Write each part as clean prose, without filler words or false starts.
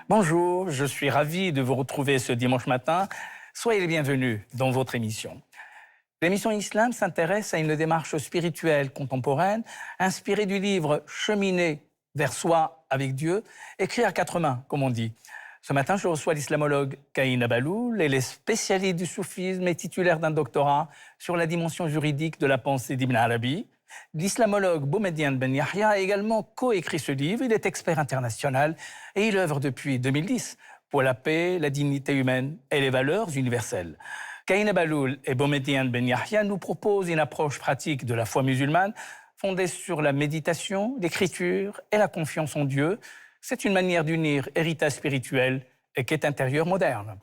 Bonjour, je suis ravi de vous retrouver ce dimanche matin. Soyez les bienvenus dans votre émission. L'émission Islam s'intéresse à une démarche spirituelle contemporaine inspirée du livre Cheminer vers soi avec Dieu, écrit à quatre mains, comme on dit. Ce matin, je reçois l'islamologue Kaïna Baloul. Elle est spécialiste du soufisme et titulaire d'un doctorat sur la dimension juridique de la pensée d'Ibn Arabi. L'islamologue Boumediene Ben Yahya a également coécrit ce livre. Il est expert international et il œuvre depuis 2010 pour la paix, la dignité humaine et les valeurs universelles. Kaïna Baloul et Boumediene Ben Yahya nous proposent une approche pratique de la foi musulmane fondée sur la méditation, l'écriture et la confiance en Dieu. C'est une manière d'unir héritage spirituel et quête intérieure moderne.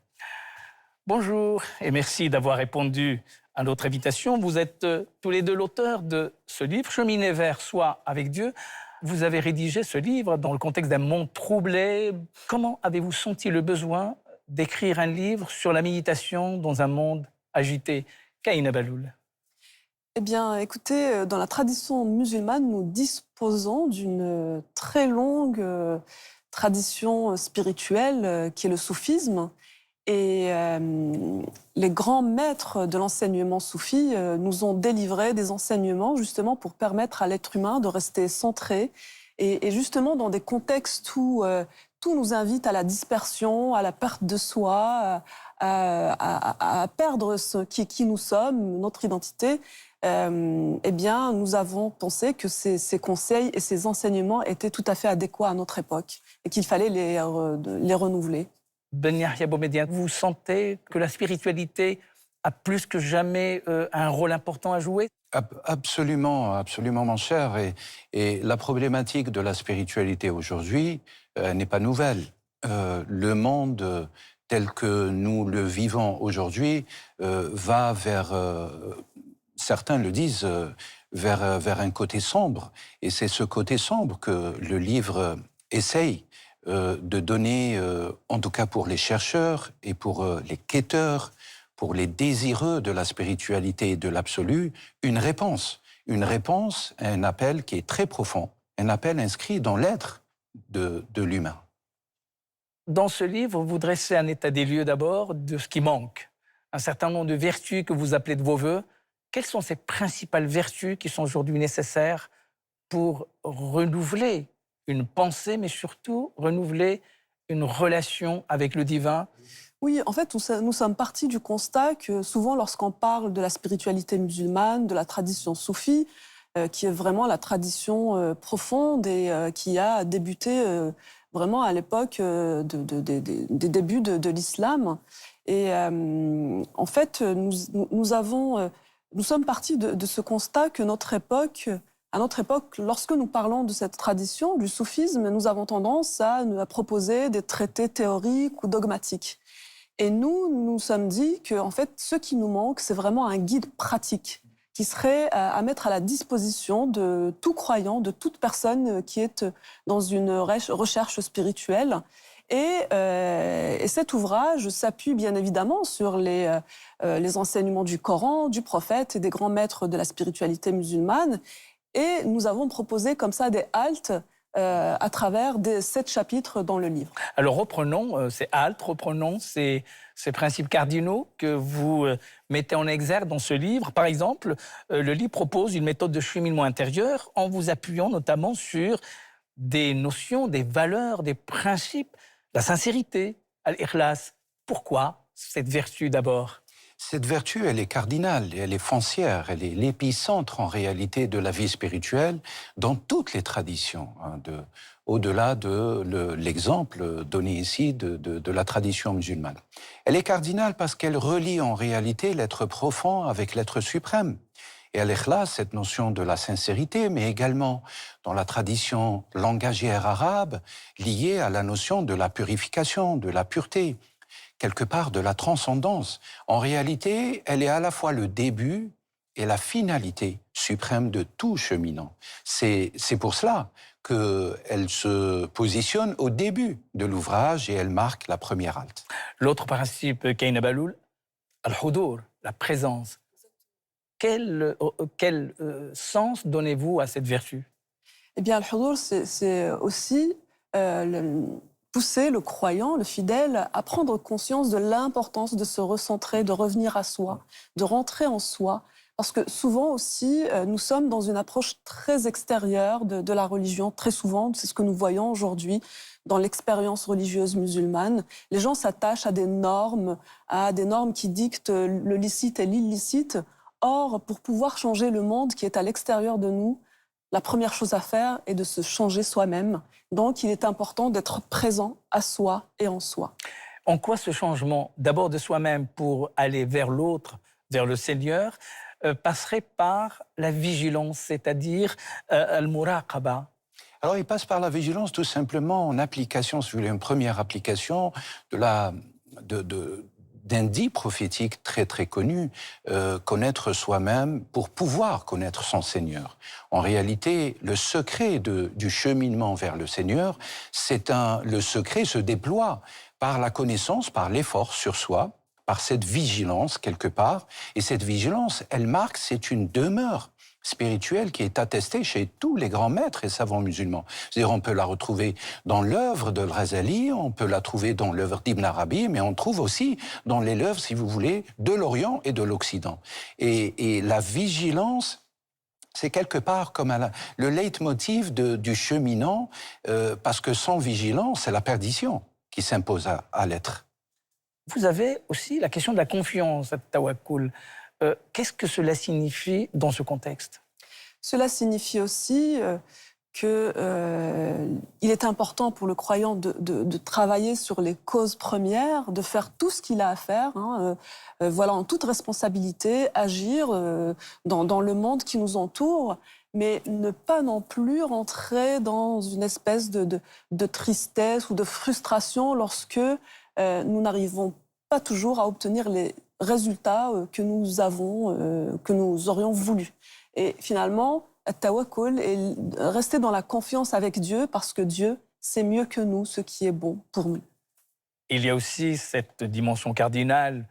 Bonjour et merci d'avoir répondu à notre invitation. Vous êtes tous les deux l'auteur de ce livre, Cheminer vers soi avec Dieu. Vous avez rédigé ce livre dans le contexte d'un monde troublé. Comment avez-vous senti le besoin d'écrire un livre sur la méditation dans un monde agité? Kaïna Baloul. Eh bien, écoutez, dans la tradition musulmane, nous disposons d'une très longue tradition spirituelle qui est le soufisme. Et les grands maîtres de l'enseignement soufi nous ont délivré des enseignements justement pour permettre à l'être humain de rester centré et justement dans des contextes où tout nous invite à la dispersion, à la perte de soi, à perdre qui nous sommes, notre identité. Eh bien, nous avons pensé que ces conseils et ces enseignements étaient tout à fait adéquats à notre époque et qu'il fallait les renouveler. Ben Yahya Boumediene, vous sentez que la spiritualité a plus que jamais un rôle important à jouer? Absolument, absolument, mon cher. Et la problématique de la spiritualité aujourd'hui n'est pas nouvelle. Le monde tel que nous le vivons aujourd'hui va vers, certains le disent, vers un côté sombre. Et c'est ce côté sombre que le livre essaye de donner, en tout cas pour les chercheurs et pour les quêteurs, pour les désireux de la spiritualité et de l'absolu, une réponse. Une réponse à un appel qui est très profond, un appel inscrit dans l'être de l'humain. Dans ce livre, vous dressez un état des lieux d'abord de ce qui manque. Un certain nombre de vertus que vous appelez de vos voeux. Quelles sont ces principales vertus qui sont aujourd'hui nécessaires pour renouveler une pensée, mais surtout renouveler une relation avec le divin? Oui, en fait, nous sommes partis du constat que souvent, lorsqu'on parle de la spiritualité musulmane, de la tradition soufie, qui est vraiment la tradition profonde et qui a débuté vraiment à l'époque des débuts de l'islam. Et en fait, nous sommes partis de ce constat que à notre époque, lorsque nous parlons de cette tradition, du soufisme, nous avons tendance à proposer des traités théoriques ou dogmatiques. Et nous sommes dit que, en fait, ce qui nous manque, c'est vraiment un guide pratique qui serait à mettre à la disposition de tout croyant, de toute personne qui est dans une recherche spirituelle. Et cet ouvrage s'appuie bien évidemment sur les enseignements du Coran, du prophète et des grands maîtres de la spiritualité musulmane. Et nous avons proposé comme ça des haltes à travers 7 chapitres dans le livre. Alors reprenons ces haltes, reprenons ces principes cardinaux que vous mettez en exergue dans ce livre. Par exemple, le livre propose une méthode de cheminement intérieur en vous appuyant notamment sur des notions, des valeurs, des principes, la sincérité, al-ikhlas. Pourquoi cette vertu d'abord? Cette vertu, elle est cardinale, elle est foncière, elle est l'épicentre en réalité de la vie spirituelle dans toutes les traditions, au-delà de l'exemple donné ici de la tradition musulmane. Elle est cardinale parce qu'elle relie en réalité l'être profond avec l'être suprême. Et al-ikhlas, cette notion de la sincérité, mais également dans la tradition langagière arabe, liée à la notion de la purification, de la pureté, quelque part de la transcendance. En réalité, elle est à la fois le début et la finalité suprême de tout cheminant. C'est pour cela qu'elle se positionne au début de l'ouvrage et elle marque la première halte. L'autre principe, Kaïna Baloul, al-hudur, la présence. Quel sens donnez-vous à cette vertu? Eh bien, al-hudur, c'est aussi pousser le croyant, le fidèle, à prendre conscience de l'importance de se recentrer, de revenir à soi, de rentrer en soi. Parce que souvent aussi, nous sommes dans une approche très extérieure de la religion. Très souvent, c'est ce que nous voyons aujourd'hui dans l'expérience religieuse musulmane. Les gens s'attachent à des normes qui dictent le licite et l'illicite. Or, pour pouvoir changer le monde qui est à l'extérieur de nous, la première chose à faire est de se changer soi-même. Donc, il est important d'être présent à soi et en soi. En quoi ce changement, d'abord de soi-même pour aller vers l'autre, vers le Seigneur, passerait par la vigilance, c'est-à-dire al-muraqaba? Alors, il passe par la vigilance tout simplement en application, si vous voulez, une première application d'un dit prophétique très très connu, connaître soi-même pour pouvoir connaître son Seigneur. En réalité, le secret du cheminement vers le Seigneur, le secret se déploie par la connaissance, par l'effort sur soi, par cette vigilance quelque part. Et cette vigilance, elle marque, c'est une demeure spirituelle qui est attestée chez tous les grands maîtres et savants musulmans. C'est-à-dire, on peut la retrouver dans l'œuvre de Al-Ghazali, on peut la trouver dans l'œuvre d'Ibn Arabi, mais on trouve aussi dans les œuvres, si vous voulez, de l'Orient et de l'Occident. Et la vigilance, c'est quelque part comme le leitmotiv du cheminant, parce que sans vigilance, c'est la perdition qui s'impose à l'être. Vous avez aussi la question de la confiance, at-tawakkul. Qu'est-ce que cela signifie dans ce contexte? Cela signifie aussi qu'il est important pour le croyant de travailler sur les causes premières, de faire tout ce qu'il a à faire, voilà, en toute responsabilité, agir dans le monde qui nous entoure, mais ne pas non plus rentrer dans une espèce de tristesse ou de frustration lorsque nous n'arrivons pas toujours à obtenir les résultats que nous aurions voulu. Et finalement, at-tawakkul est rester dans la confiance avec Dieu parce que Dieu sait mieux que nous ce qui est bon pour nous. Il y a aussi cette dimension cardinale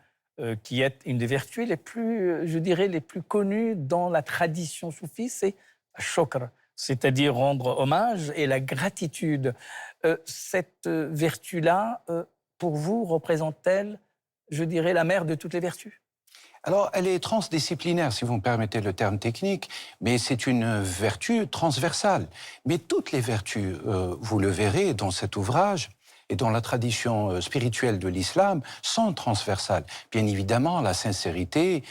qui est une des vertus les plus, je dirais, les plus connues dans la tradition soufie, c'est shukr, c'est-à-dire rendre hommage et la gratitude. Cette vertu-là, pour vous, représente-t-elle, je dirais, la mère de toutes les vertus? Alors, elle est transdisciplinaire, si vous me permettez le terme technique, mais c'est une vertu transversale. Mais toutes les vertus, vous le verrez dans cet ouvrage, et dans la tradition spirituelle de l'islam, sont transversales. Bien évidemment, la sincérité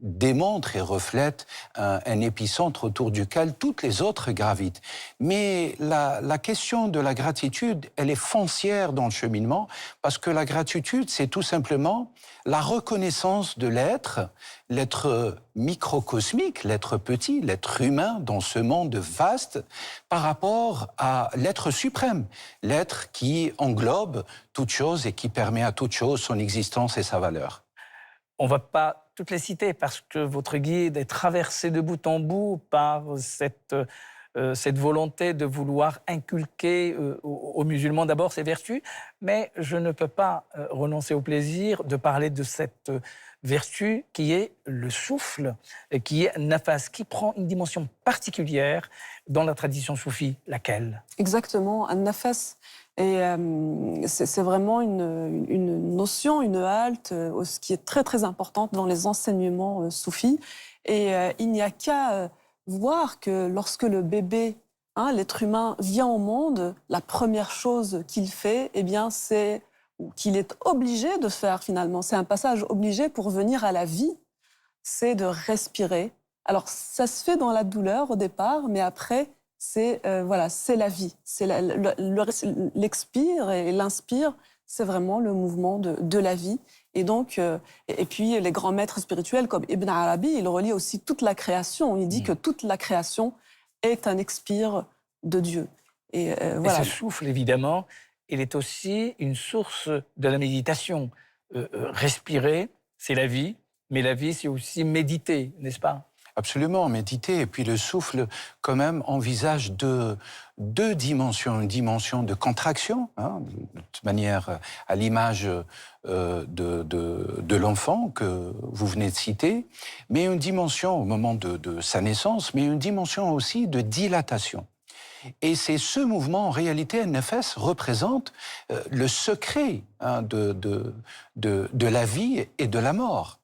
démontre et reflète un épicentre autour duquel toutes les autres gravitent. Mais la question de la gratitude, elle est foncière dans le cheminement, parce que la gratitude, c'est tout simplement la reconnaissance de l'être microcosmique, l'être petit, l'être humain dans ce monde vaste, par rapport à l'être suprême, l'être qui englobe toute chose et qui permet à toute chose son existence et sa valeur. On ne va pas toutes les citer parce que votre guide est traversé de bout en bout par cette volonté de vouloir inculquer aux musulmans d'abord ces vertus, mais je ne peux pas renoncer au plaisir de parler de cette vertu qui est le souffle, qui est nafas, qui prend une dimension particulière dans la tradition soufie. Laquelle? Exactement, un nafas. Et c'est vraiment une notion, une halte, qui est très très importante dans les enseignements soufis. Et il n'y a qu'à voir que lorsque le bébé, l'être humain, vient au monde, la première chose qu'il fait, eh bien, c'est qu'il est obligé de faire finalement. C'est un passage obligé pour venir à la vie, c'est de respirer. Alors, ça se fait dans la douleur au départ, mais après, c'est la vie. C'est l'expire et l'inspire, c'est vraiment le mouvement de la vie. Et donc, et puis les grands maîtres spirituels comme Ibn Arabi, il relie aussi toute la création. Il dit que toute la création est un expire de Dieu. Et ce souffle, évidemment, il est aussi une source de la méditation. Respirer, c'est la vie, mais la vie, c'est aussi méditer, n'est-ce pas? Absolument, méditer. Et puis le souffle, quand même, envisage deux dimensions. Une dimension de contraction, de toute manière, à l'image de l'enfant que vous venez de citer, mais une dimension au moment de sa naissance, mais une dimension aussi de dilatation. Et c'est ce mouvement, en réalité, NFS représente le secret de la vie et de la mort.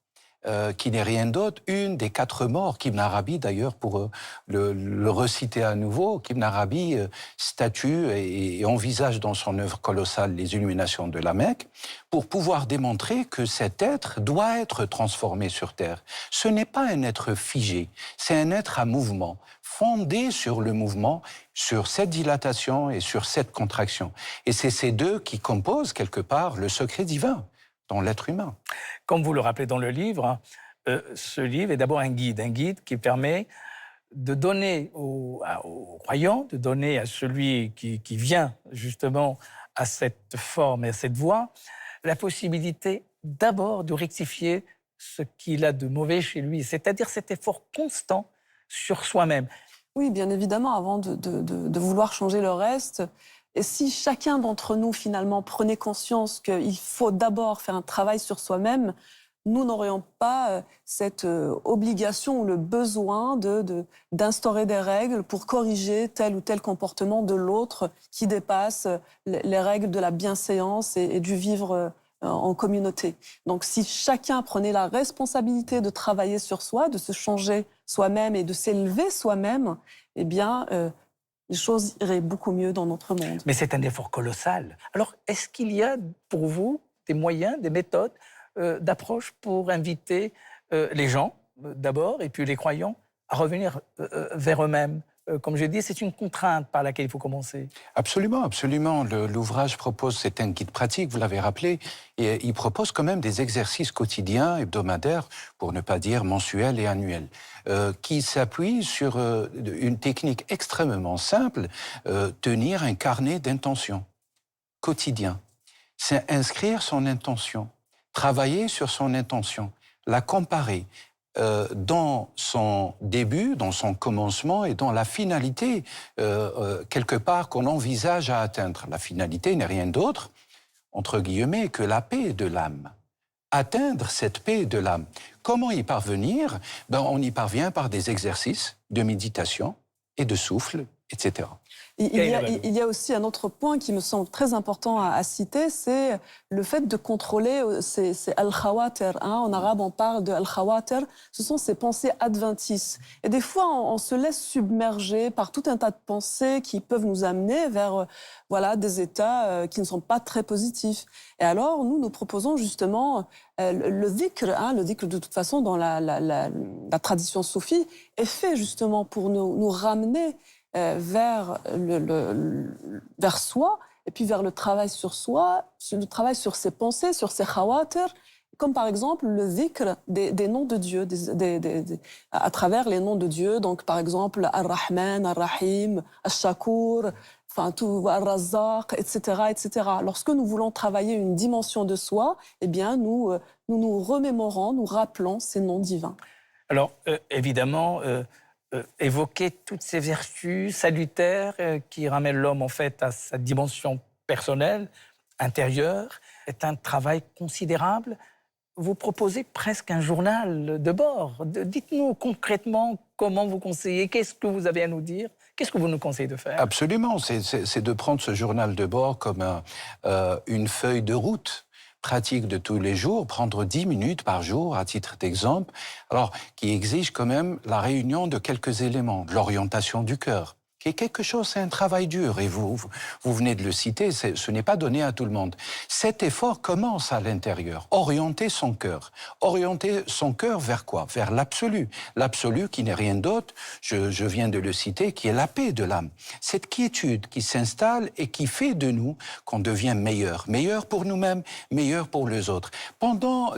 Qui n'est rien d'autre, une des 4 morts qu'Ibn Arabi, d'ailleurs, pour le reciter à nouveau, qu'Ibn Arabi statue et envisage dans son œuvre colossale Les Illuminations de la Mecque, pour pouvoir démontrer que cet être doit être transformé sur Terre. Ce n'est pas un être figé, c'est un être à mouvement, fondé sur le mouvement, sur cette dilatation et sur cette contraction. Et c'est ces deux qui composent, quelque part, le secret divin dans l'être humain. Comme vous le rappelez dans le livre, ce livre est d'abord un guide qui permet de donner aux croyants, de donner à celui qui vient justement à cette forme et à cette voie, la possibilité d'abord de rectifier ce qu'il a de mauvais chez lui, c'est-à-dire cet effort constant sur soi-même. Oui, bien évidemment, avant de vouloir changer le reste. Et si chacun d'entre nous, finalement, prenait conscience qu'il faut d'abord faire un travail sur soi-même, nous n'aurions pas cette obligation ou le besoin d'instaurer des règles pour corriger tel ou tel comportement de l'autre qui dépasse les règles de la bienséance et du vivre en communauté. Donc si chacun prenait la responsabilité de travailler sur soi, de se changer soi-même et de s'élever soi-même, eh bien, les choses iraient beaucoup mieux dans notre monde. Mais c'est un effort colossal. Alors, est-ce qu'il y a pour vous des moyens, des méthodes d'approche pour inviter les gens, d'abord, et puis les croyants, à revenir vers eux-mêmes? Comme je dis, c'est une contrainte par laquelle il faut commencer. Absolument, absolument. L'ouvrage propose, c'est un guide pratique, vous l'avez rappelé, et il propose quand même des exercices quotidiens, hebdomadaires, pour ne pas dire mensuels et annuels, qui s'appuient sur une technique extrêmement simple, tenir un carnet d'intention quotidien. C'est inscrire son intention, travailler sur son intention, la comparer, dans son début, dans son commencement et dans la finalité, quelque part, qu'on envisage à atteindre. La finalité n'est rien d'autre, entre guillemets, que la paix de l'âme. Atteindre cette paix de l'âme. Comment y parvenir? On y parvient par des exercices de méditation et de souffle, etc. Il y a aussi un autre point qui me semble très important à citer, c'est le fait de contrôler ces al-khawatir. En arabe, on parle de al-khawatir. Ce sont ces pensées adventices. Et des fois, on se laisse submerger par tout un tas de pensées qui peuvent nous amener vers des états qui ne sont pas très positifs. Et alors, nous proposons justement le dhikr. Le dhikr, de toute façon, dans la tradition soufie, est fait justement pour nous ramener vers soi, et puis vers le travail sur soi, le travail sur ses pensées, sur ses khawatir, comme par exemple le dhikr des noms de Dieu, à travers les noms de Dieu, donc par exemple Ar-Rahman, Ar-Rahim, Ash-Shakur, Ar-Razzaq, etc., etc. Lorsque nous voulons travailler une dimension de soi, eh bien nous remémorons, nous rappelons ces noms divins. Alors, évidemment, évoquer toutes ces vertus salutaires qui ramènent l'homme en fait à sa dimension personnelle, intérieure, est un travail considérable. Vous proposez presque un journal de bord. Dites-nous concrètement comment vous conseillez, qu'est-ce que vous avez à nous dire, qu'est-ce que vous nous conseillez de faire? Absolument, c'est de prendre ce journal de bord comme une feuille de route pratique de tous les jours, prendre 10 minutes par jour à titre d'exemple, alors qui exige quand même la réunion de quelques éléments, de l'orientation du cœur, qui est quelque chose, c'est un travail dur, et vous venez de le citer, ce n'est pas donné à tout le monde. Cet effort commence à l'intérieur, orienter son cœur vers quoi? Vers l'absolu, l'absolu qui n'est rien d'autre, je viens de le citer, qui est la paix de l'âme. Cette quiétude qui s'installe et qui fait de nous qu'on devient meilleur pour nous-mêmes, meilleur pour les autres.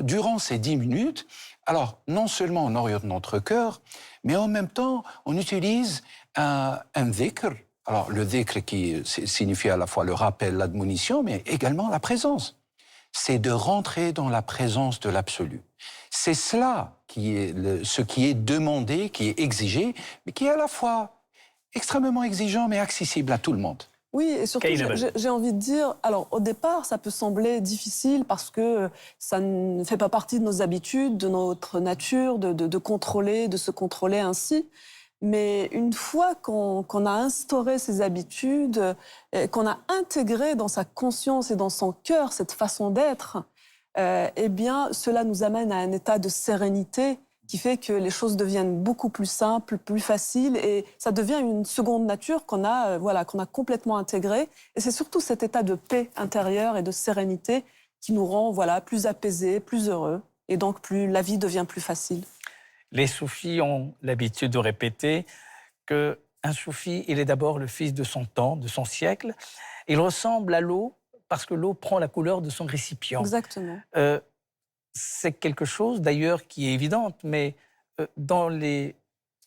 Durant ces 10 minutes, alors non seulement on oriente notre cœur, mais en même temps on utilise un dhikr. Alors le dhikr qui signifie à la fois le rappel, l'admonition, mais également la présence. C'est de rentrer dans la présence de l'absolu. C'est cela qui est ce qui est demandé, qui est exigé, mais qui est à la fois extrêmement exigeant, mais accessible à tout le monde. Oui, et surtout, j'ai envie de dire, alors au départ, ça peut sembler difficile parce que ça ne fait pas partie de nos habitudes, de notre nature, de contrôler, de se contrôler ainsi. Mais une fois qu'on a instauré ces habitudes, qu'on a intégré dans sa conscience et dans son cœur cette façon d'être, eh bien, cela nous amène à un état de sérénité qui fait que les choses deviennent beaucoup plus simples, plus faciles, et ça devient une seconde nature qu'on a, qu'on a complètement intégrée. Et c'est surtout cet état de paix intérieure et de sérénité qui nous rend plus apaisés, plus heureux, et donc la vie devient plus facile. Les soufis ont l'habitude de répéter qu'un soufi, il est d'abord le fils de son temps, de son siècle. Il ressemble à l'eau parce que l'eau prend la couleur de son récipient. Exactement. C'est quelque chose d'ailleurs qui est évident, mais dans les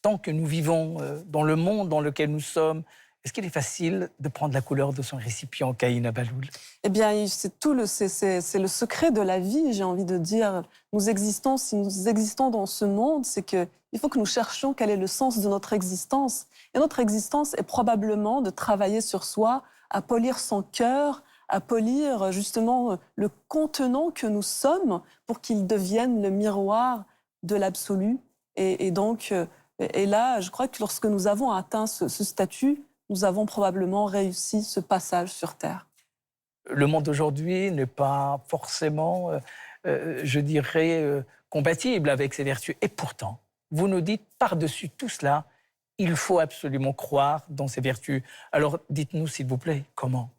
temps que nous vivons, dans le monde dans lequel nous sommes, est-ce qu'il est facile de prendre la couleur de son récipient, Caïna Baloul? Eh bien, c'est le secret de la vie, j'ai envie de dire. Si nous existons dans ce monde, c'est qu'il faut que nous cherchions quel est le sens de notre existence. Et notre existence est probablement de travailler sur soi, à polir son cœur, à polir justement le contenant que nous sommes pour qu'il devienne le miroir de l'absolu. Et là, je crois que lorsque nous avons atteint ce statut, nous avons probablement réussi ce passage sur Terre. Le monde d'aujourd'hui n'est pas forcément, je dirais, compatible avec ces vertus. Et pourtant, vous nous dites, par-dessus tout cela, il faut absolument croire dans ces vertus. Alors, dites-nous, s'il vous plaît, comment?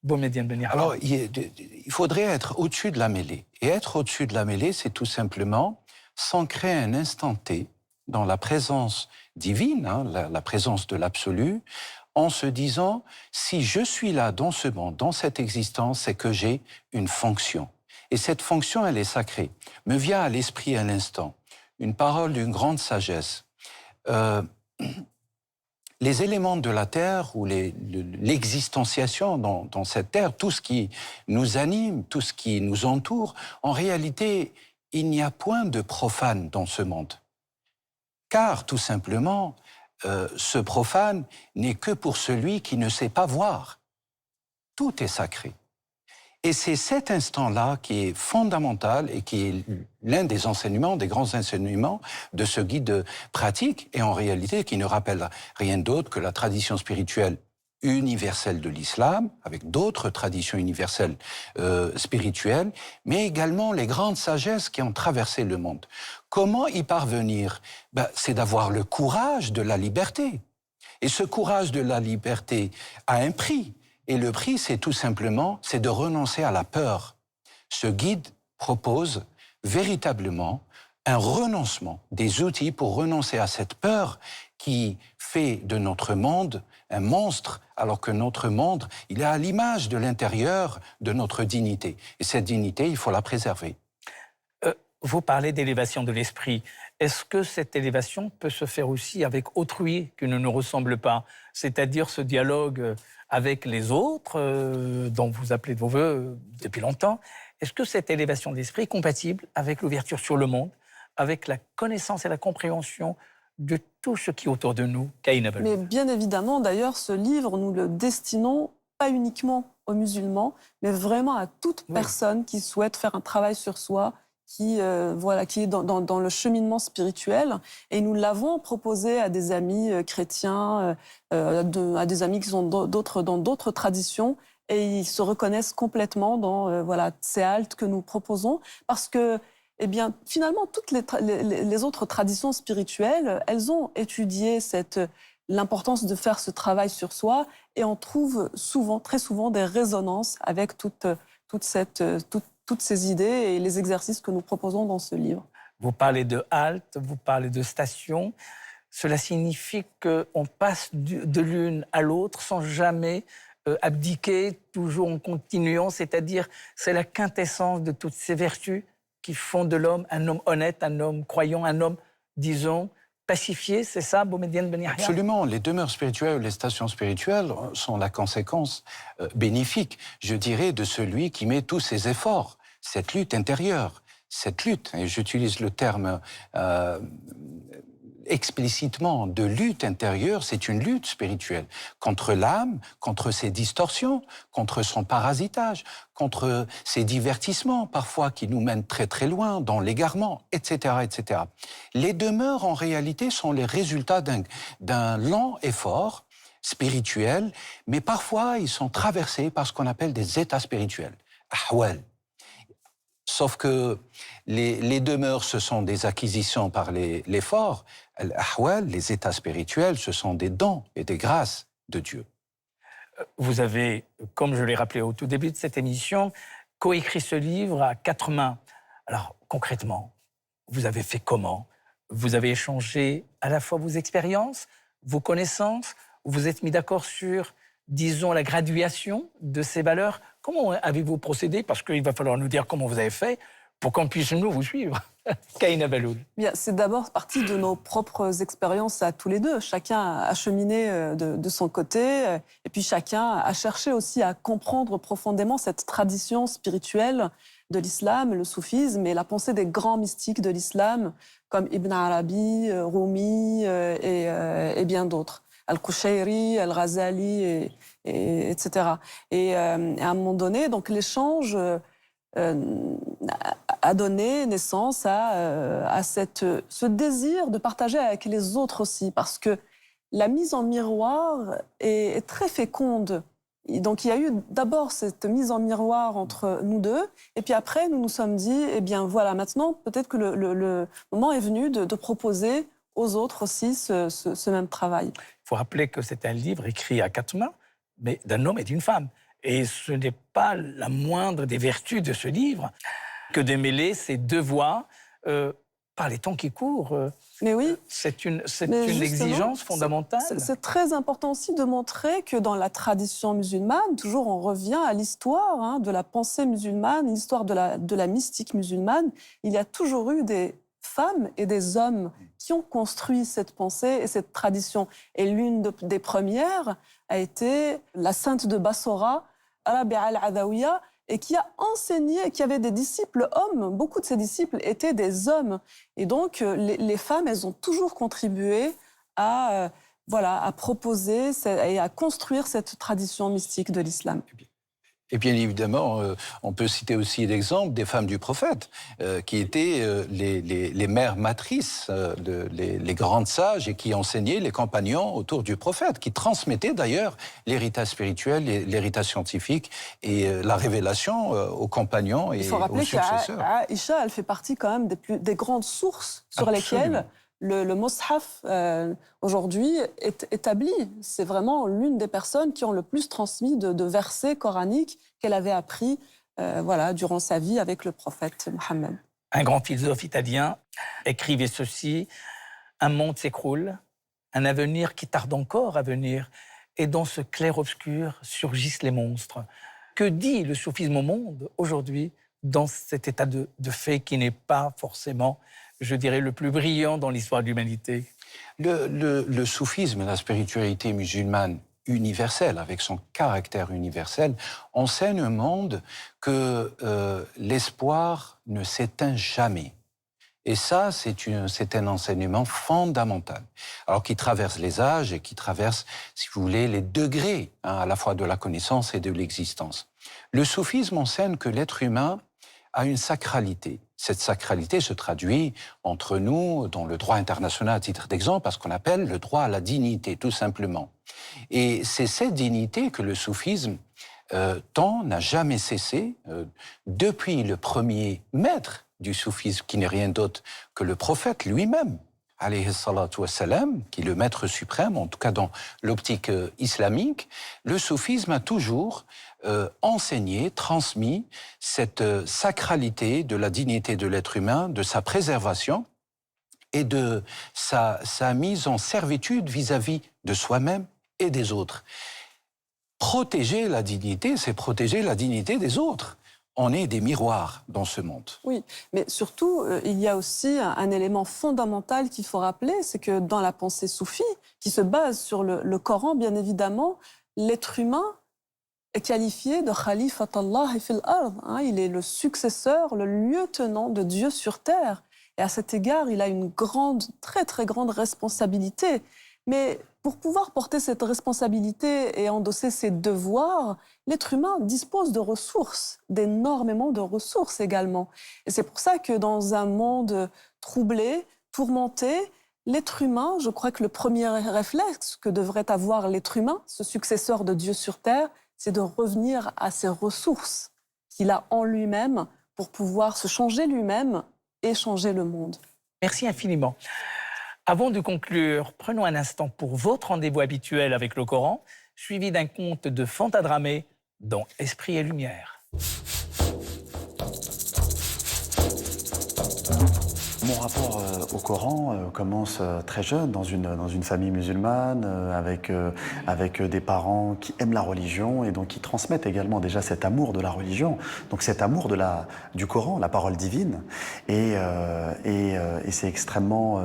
Boumediene Benirha. Alors, il faudrait être au-dessus de la mêlée. Et être au-dessus de la mêlée, c'est tout simplement s'ancrer un instant T dans la présence divine, la présence de l'absolu, en se disant, si je suis là dans ce monde, dans cette existence, c'est que j'ai une fonction. Et cette fonction, elle est sacrée. Me vient à l'esprit à l'instant une parole d'une grande sagesse. Les éléments de la Terre ou l'existanciation dans cette Terre, tout ce qui nous anime, tout ce qui nous entoure, en réalité, il n'y a point de profane dans ce monde. Car, tout simplement, ce profane n'est que pour celui qui ne sait pas voir. Tout est sacré. Et c'est cet instant-là qui est fondamental et qui est l'un des enseignements, des grands enseignements de ce guide pratique, et en réalité qui ne rappelle rien d'autre que la tradition spirituelle universelle de l'islam, avec d'autres traditions universelles spirituelles, mais également les grandes sagesses qui ont traversé le monde. Comment y parvenir? C'est d'avoir le courage de la liberté. Et ce courage de la liberté a un prix. Et le prix, c'est tout simplement, c'est de renoncer à la peur. Ce guide propose véritablement un renoncement, des outils pour renoncer à cette peur qui fait de notre monde un monstre, alors que notre monde, il est à l'image de l'intérieur de notre dignité. Et cette dignité, il faut la préserver. Vous parlez d'élévation de l'esprit. Est-ce que cette élévation peut se faire aussi avec autrui qui ne nous ressemble pas? C'est-à-dire ce dialogue avec les autres, dont vous appelez de vos voeux depuis longtemps. Est-ce que cette élévation de l'esprit est compatible avec l'ouverture sur le monde, avec la connaissance et la compréhension de tout ce qui est autour de nous? Caïna Baloul. Mais bien évidemment, d'ailleurs, ce livre, nous le destinons pas uniquement aux musulmans, mais vraiment à toute personne qui souhaite faire un travail sur soi, qui est dans le cheminement spirituel. Et nous l'avons proposé à des amis chrétiens, à des amis qui sont dans d'autres traditions, et ils se reconnaissent complètement dans ces haltes que nous proposons, parce que finalement, toutes les autres traditions spirituelles, elles ont étudié l'importance de faire ce travail sur soi, et on trouve très souvent des résonances avec toutes ces idées et les exercices que nous proposons dans ce livre. Vous parlez de halte, vous parlez de station. Cela signifie qu'on passe de l'une à l'autre sans jamais abdiquer, toujours en continuant. C'est-à-dire, c'est la quintessence de toutes ces vertus qui font de l'homme un homme honnête, un homme croyant, un homme, disons, pacifié. C'est ça, Boumediene Benirha? Absolument. Les demeures spirituelles, les stations spirituelles sont la conséquence bénéfique, je dirais, de celui qui met tous ses efforts. Cette lutte intérieure, cette lutte, et j'utilise le terme explicitement de lutte intérieure, c'est une lutte spirituelle contre l'âme, contre ses distorsions, contre son parasitage, contre ses divertissements parfois qui nous mènent très très loin dans l'égarement, etc., etc. Les demeures en réalité sont les résultats d'un lent effort spirituel, mais parfois ils sont traversés par ce qu'on appelle des états spirituels, ahwal. Sauf que les demeures, ce sont des acquisitions par l'effort. Al-ahwal, les états spirituels, ce sont des dons et des grâces de Dieu. Vous avez, comme je l'ai rappelé au tout début de cette émission, coécrit ce livre à 4 mains. Alors, concrètement, vous avez fait comment? Vous avez échangé à la fois vos expériences, vos connaissances, vous vous êtes mis d'accord sur, disons, la graduation de ces valeurs. Comment avez-vous procédé? Parce qu'il va falloir nous dire comment vous avez fait pour qu'on puisse nous vous suivre. Kaïna Belloul. Bien, c'est d'abord partie de nos propres expériences à tous les deux. Chacun a cheminé de son côté, et puis chacun a cherché aussi à comprendre profondément cette tradition spirituelle de l'islam, le soufisme et la pensée des grands mystiques de l'islam, comme Ibn Arabi, Rumi et bien d'autres. Al-Qushayri, Al-Ghazali, etc. Et à un moment donné, donc l'échange a donné naissance à ce désir de partager avec les autres aussi, parce que la mise en miroir est très féconde. Donc il y a eu d'abord cette mise en miroir entre nous deux, et puis après nous nous sommes dit, eh bien voilà, maintenant peut-être que le moment est venu de proposer aux autres aussi ce même travail. Il faut rappeler que c'est un livre écrit à 4 mains, mais d'un homme et d'une femme. Et ce n'est pas la moindre des vertus de ce livre que de mêler ces deux voix par les temps qui courent. Mais oui. C'est une exigence fondamentale. C'est très important aussi de montrer que dans la tradition musulmane, toujours on revient à l'histoire de la pensée musulmane, l'histoire de la mystique musulmane. Il y a toujours eu des femmes et des hommes qui ont construit cette pensée et cette tradition. Et l'une des premières a été la sainte de Bassora, Rabi'a al-Adawiya, et qui a enseigné, qui avait des disciples hommes. Beaucoup de ses disciples étaient des hommes. Et donc, les femmes, elles ont toujours contribué à proposer et à construire cette tradition mystique de l'islam. Et bien évidemment, on peut citer aussi l'exemple des femmes du prophète, qui étaient les mères matrices, les grandes sages, et qui enseignaient les compagnons autour du prophète, qui transmettaient d'ailleurs l'héritage spirituel, l'héritage scientifique et la révélation aux compagnons et aux successeurs. Il faut rappeler qu'Aïcha, elle fait partie quand même des grandes sources sur lesquelles le Mus'haf, aujourd'hui, est établi. C'est vraiment l'une des personnes qui ont le plus transmis de versets coraniques qu'elle avait appris durant sa vie avec le prophète Mohammed. Un grand philosophe italien écrivait ceci: « Un monde s'écroule, un avenir qui tarde encore à venir, et dans ce clair-obscur surgissent les monstres. » Que dit le soufisme au monde aujourd'hui dans cet état de fait qui n'est pas forcément, je dirais, le plus brillant dans l'histoire de l'humanité? Le soufisme et la spiritualité musulmane universelle, avec son caractère universel, enseigne au monde que l'espoir ne s'éteint jamais. Et ça, c'est un enseignement fondamental. Alors qui traverse les âges et qui traverse, si vous voulez, les degrés à la fois de la connaissance et de l'existence. Le soufisme enseigne que l'être humain a une sacralité. Cette sacralité se traduit entre nous dans le droit international à titre d'exemple par ce qu'on appelle le droit à la dignité, tout simplement. Et c'est cette dignité que le soufisme n'a jamais cessé depuis le premier maître du soufisme, qui n'est rien d'autre que le prophète lui-même, alayhi salatu wassalam, qui est le maître suprême, en tout cas dans l'optique islamique. Le soufisme a toujours enseigné, transmis cette sacralité de la dignité de l'être humain, de sa préservation et de sa mise en servitude vis-à-vis de soi-même et des autres. Protéger la dignité, c'est protéger la dignité des autres. On est des miroirs dans ce monde. Oui, mais surtout, il y a aussi un élément fondamental qu'il faut rappeler, c'est que dans la pensée soufie, qui se base sur le Coran, bien évidemment, l'être humain est qualifié de Khalifatallah fil ard. Il est le successeur, le lieutenant de Dieu sur terre. Et à cet égard, il a une grande, très très grande responsabilité. Mais pour pouvoir porter cette responsabilité et endosser ses devoirs, l'être humain dispose de ressources, d'énormément de ressources également. Et c'est pour ça que dans un monde troublé, tourmenté, l'être humain, je crois que le premier réflexe que devrait avoir l'être humain, ce successeur de Dieu sur terre, c'est de revenir à ses ressources qu'il a en lui-même pour pouvoir se changer lui-même et changer le monde. Merci infiniment. Avant de conclure, prenons un instant pour votre rendez-vous habituel avec le Coran, suivi d'un conte de Fanta Dramé dans Esprit et Lumière. Mon rapport au Coran commence très jeune, dans une famille musulmane, avec des parents qui aiment la religion et donc qui transmettent également déjà cet amour de la religion, donc cet amour du Coran, la parole divine. Et c'est extrêmement...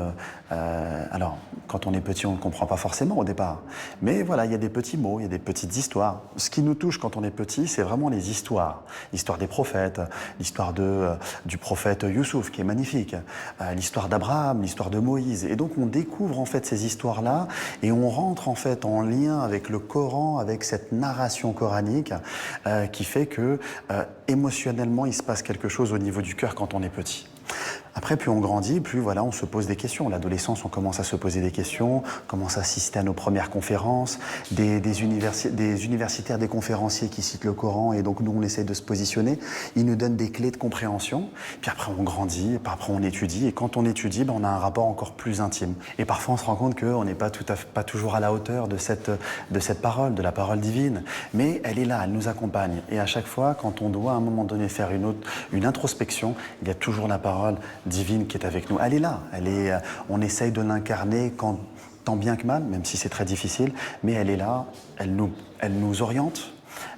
alors, quand on est petit, on ne comprend pas forcément au départ. Mais voilà, il y a des petits mots, il y a des petites histoires. Ce qui nous touche quand on est petit, c'est vraiment les histoires. L'histoire des prophètes, l'histoire du prophète Youssouf, qui est magnifique. L'histoire d'Abraham, l'histoire de Moïse. Et donc on découvre en fait ces histoires-là et on rentre en fait en lien avec le Coran, avec cette narration coranique qui fait que émotionnellement il se passe quelque chose au niveau du cœur quand on est petit. Après, plus on grandit, plus voilà, on se pose des questions. L'adolescence, on commence à se poser des questions, on commence à assister à nos premières conférences, des universitaires, des conférenciers qui citent le Coran, et donc nous, on essaie de se positionner. Ils nous donnent des clés de compréhension, puis après, on grandit, puis après, on étudie, et quand on étudie, on a un rapport encore plus intime. Et parfois, on se rend compte qu'on n'est pas toujours à la hauteur de cette parole, de la parole divine, mais elle est là, elle nous accompagne. Et à chaque fois, quand on doit à un moment donné faire une introspection, il y a toujours la parole divine qui est avec nous. Elle est là, on essaye de l'incarner tant bien que mal, même si c'est très difficile, mais elle est là, elle nous oriente,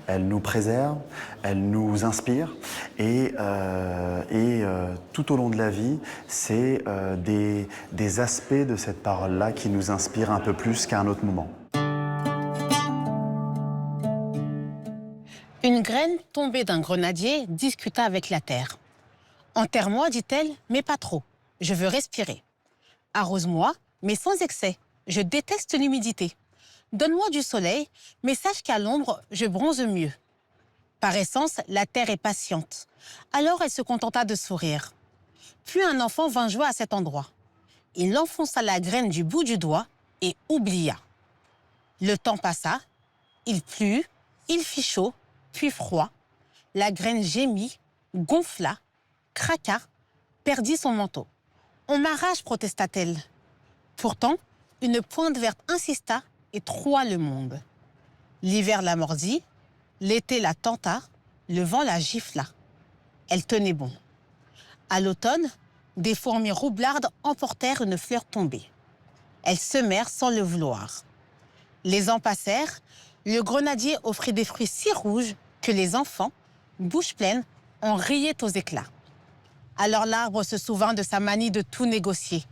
elle nous préserve, elle nous inspire, et tout au long de la vie, c'est des aspects de cette parole-là qui nous inspirent un peu plus qu'à un autre moment. Une graine tombée d'un grenadier discuta avec la terre. « Enterre-moi, dit-elle, mais pas trop. Je veux respirer. Arrose-moi, mais sans excès. Je déteste l'humidité. Donne-moi du soleil, mais sache qu'à l'ombre, je bronze mieux. » Par essence, la terre est patiente. Alors elle se contenta de sourire. Puis un enfant vint jouer à cet endroit. Il enfonça la graine du bout du doigt et oublia. Le temps passa, il plut, il fit chaud, puis froid. La graine gémit, gonfla, craqua, perdit son manteau. « On m'arrache, protesta-t-elle. Pourtant, une pointe verte insista et troua le monde. L'hiver la mordit, l'été la tenta, le vent la gifla. Elle tenait bon. À l'automne, des fourmis roublardes emportèrent une fleur tombée. Elles semèrent sans le vouloir. Les ans passèrent, le grenadier offrit des fruits si rouges que les enfants, bouche pleine, en riaient aux éclats. Alors l'arbre se souvint de sa manie de tout négocier.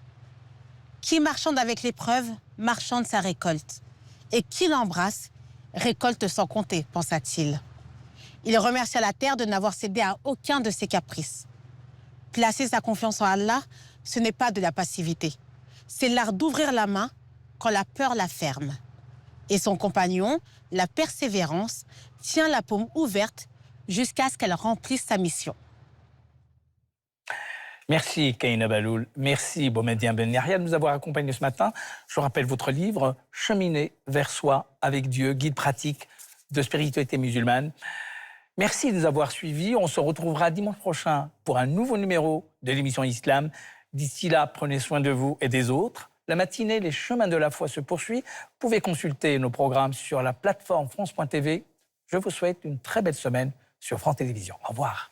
Qui marchande avec l'épreuve, marchande sa récolte. Et qui l'embrasse, récolte sans compter, pensa-t-il. Il remercia la terre de n'avoir cédé à aucun de ses caprices. Placer sa confiance en Allah, ce n'est pas de la passivité. C'est l'art d'ouvrir la main quand la peur la ferme. Et son compagnon, la persévérance, tient la paume ouverte jusqu'à ce qu'elle remplisse sa mission. Merci Kaïna Baloul, merci Boumediene Ben Yahia de nous avoir accompagnés ce matin. Je rappelle votre livre « Cheminer vers soi avec Dieu, guide pratique de spiritualité musulmane ». Merci de nous avoir suivis. On se retrouvera dimanche prochain pour un nouveau numéro de l'émission Islam. D'ici là, prenez soin de vous et des autres. La matinée, les chemins de la foi se poursuivent. Vous pouvez consulter nos programmes sur la plateforme France.tv. Je vous souhaite une très belle semaine sur France Télévisions. Au revoir.